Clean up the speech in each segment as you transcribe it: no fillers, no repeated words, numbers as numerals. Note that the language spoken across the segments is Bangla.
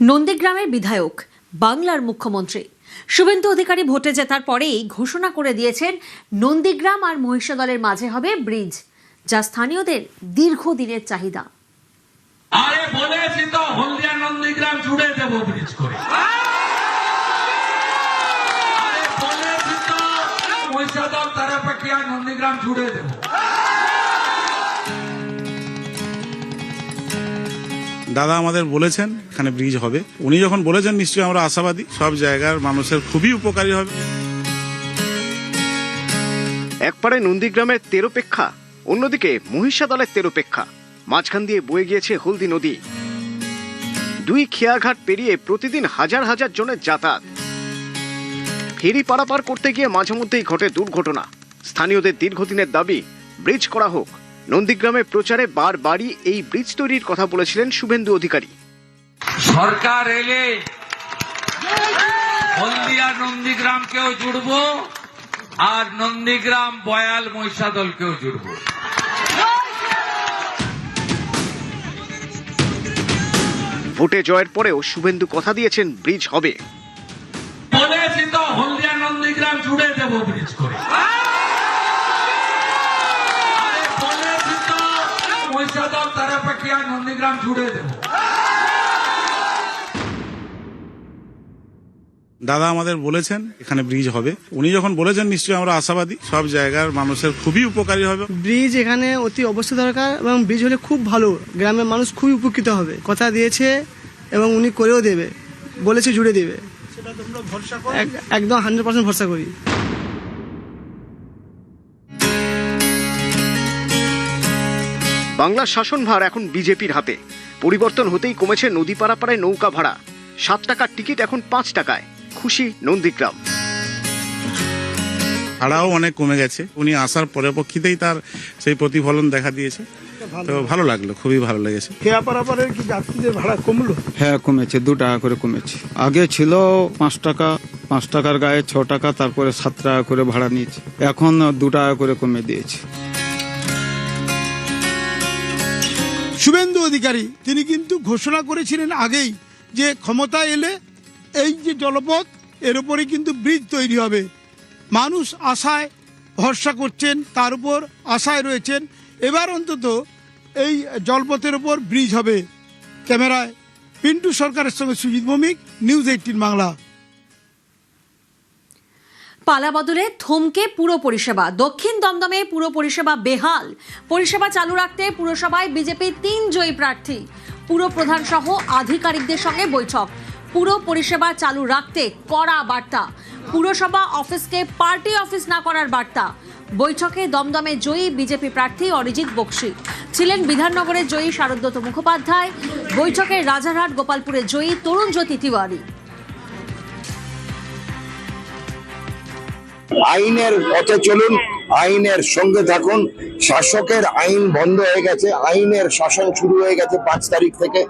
নন্দীগ্রামের বিধায়ক বাংলার মুখ্যমন্ত্রী শুভেন্দু অধিকারী ভোটে জেতার পরেই ঘোষণা করে দিয়েছেন নন্দীগ্রাম আর মহিষাদলের মাঝে হবে ব্রিজ, যা স্থানীয়দের দীর্ঘদিনের চাহিদা। আরে বলেছি তো হলদিয়া নন্দীগ্রাম জুড়ে দেব ব্রিজ করে। আরে বলেছি তো মহিষাদল তারাপাকিয়া নন্দীগ্রাম জুড়ে দেব। দাদা আমাদের বলেছেন এখানে ব্রিজ হবে, উনি যখন বলেছেন নিশ্চয়ই আমরা আশাবাদী সব জায়গার মানুষের খুবই উপকারী হবে। একপারে নন্দীগ্রামের তেরোপেক্ষা, অন্যদিকে মহিষাদলের তেরোপেক্ষা, মাঝখান দিয়ে বয়ে গিয়েছে হলদি নদী। দুই খেয়াঘাট পেরিয়ে প্রতিদিন হাজার হাজার জনের যাতায়াত। ফেরি পারাপার করতে গিয়ে মাঝে মধ্যেই ঘটে দুর্ঘটনা। স্থানীয়দের দীর্ঘদিনের দাবি ব্রিজ করা হোক। নন্দীগ্রামের প্রচারে বারবারই এই ব্রিজ তৈরির কথা বলেছিলেন শুভেন্দু অধিকারী। সরকার এলে হলদিয়া নন্দীগ্রামকেও জুড়বো আর নন্দীগ্রাম বয়াল মহিষাদলকেও জুড়বো। ভোটে জয়ের পরেও শুভেন্দু কথা দিয়েছেন ব্রিজ হবে। বলেছি তো হলদিয়া নন্দীগ্রাম জুড়ে দেব ব্রিজ করে। আরে বলেছি তো মহিষাদল তারাপাকিয়া নন্দীগ্রাম জুড়ে দেব। দাদা আমাদের বলেছেন এখানে ব্রিজ হবে, উনি যখন বলেছেন নিশ্চয়ই আমরা আশাবাদী সব জায়গার মানুষের খুবই উপকারী হবে। ব্রিজ এখানে অতি অবশ্যই দরকার এবং ব্রিজ হলে খুব ভালো, গ্রামের মানুষ খুবই উপকৃত হবে। কথা দিয়েছে এবং উনি করেও দেবে, বলেছে জুড়ে দেবে, একদম 100% ভরসা করি। বাংলার শাসনভার এখন বিজেপির হাতে। পরিবর্তন হতেই কমেছে নদী পারাপারে নৌকা ভাড়া। 7 টাকার টিকিট এখন 5 টাকায়। খুশি নন্দীগ্রাম। ভাড়াও অনেক কমে গেছে, উনি আসার পরিপ্রেক্ষিতেই তার সেই প্রতিফলন দেখা দিয়েছে। তো ভালো লাগলো, খুবই ভালো লেগেছে। খেয়া পারাপারের কি যাত্রীদের ভাড়া কমলো? হ্যাঁ কমেছে, 2 টাকা করে কমেছে। আগে ছিল 5 টাকা, 5 টাকার গায়ে 6 টাকা, তারপরে 7 টাকা করে ভাড়া নিয়েছে, এখন 2 টাকা করে কমে দিয়েছে। শুভেন্দু অধিকারী তিনি কিন্তু ঘোষণা করেছিলেন আগেই যে ক্ষমতা এলে এই যে জলপথ এর উপরে কিন্তু ব্রিজ তৈরি হবে। মানুষ আশায় ভরসা করছেন, তার উপর আশায় রয়েছেন। এবার অন্তত এই জলপথের উপর ব্রিজ হবে। ক্যামেরায় পিন্টু সরকারের সঙ্গে সুজিত ভৌমিক, নিউজ 18 বাংলা। পালা বদলে থমকে পুরো পরিষেবা। দক্ষিণ দমদমে পুরো পরিষেবা বেহাল। পরিষেবা চালু রাখতে পুরসভায় বিজেপির 3 জয়ী প্রার্থী, পুরো প্রধান সহ আধিকারিকদের সঙ্গে বৈঠক। পুরো পরিষেবা চালু রাখতে কড়া বার্তা, পুরসভা অফিসকে পার্টি অফিস না করার বার্তা। বৈঠকে দমদমে জয়ী বিজেপি প্রার্থী অরিজিৎ বক্সি ছিলেন, বিধাননগরের জয়ী শারদত্ত মুখোপাধ্যায়, বৈঠকে রাজারহাট গোপালপুরের জয়ী তরুণ জ্যোতি তিওয়ারি। আইনের পথে চলুন, আইনের সঙ্গে থাকুন। শাসকের আইন বন্ধ হয়ে গেছে, আইনের শাসন শুরু হয়ে গেছে 5 তারিখ থেকে।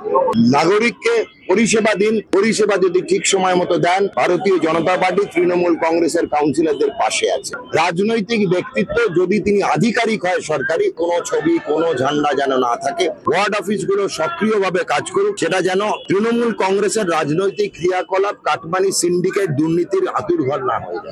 নাগরিককে পরিষেবা দিন, পরিষেবা যদি ঠিক সময় মতো দেন, ভারতীয় জনতা পার্টি তৃণমূল কংগ্রেসের কাউন্সিলরদের পাশে আছে। রাজনৈতিক ব্যক্তিত্ব যদি তিনি আধিকারিক হয় সরকারি, কোনো ছবি কোনো ঝান্ডা যেন না থাকে। ওয়ার্ড অফিসগুলো সক্রিয়ভাবে কাজ করুক, সেটা যেন তৃণমূল কংগ্রেসের রাজনৈতিক ক্রিয়াকলাপ কাটমানি সিন্ডিকেট দুর্নীতির আতুরঘর না হয়ে যায়।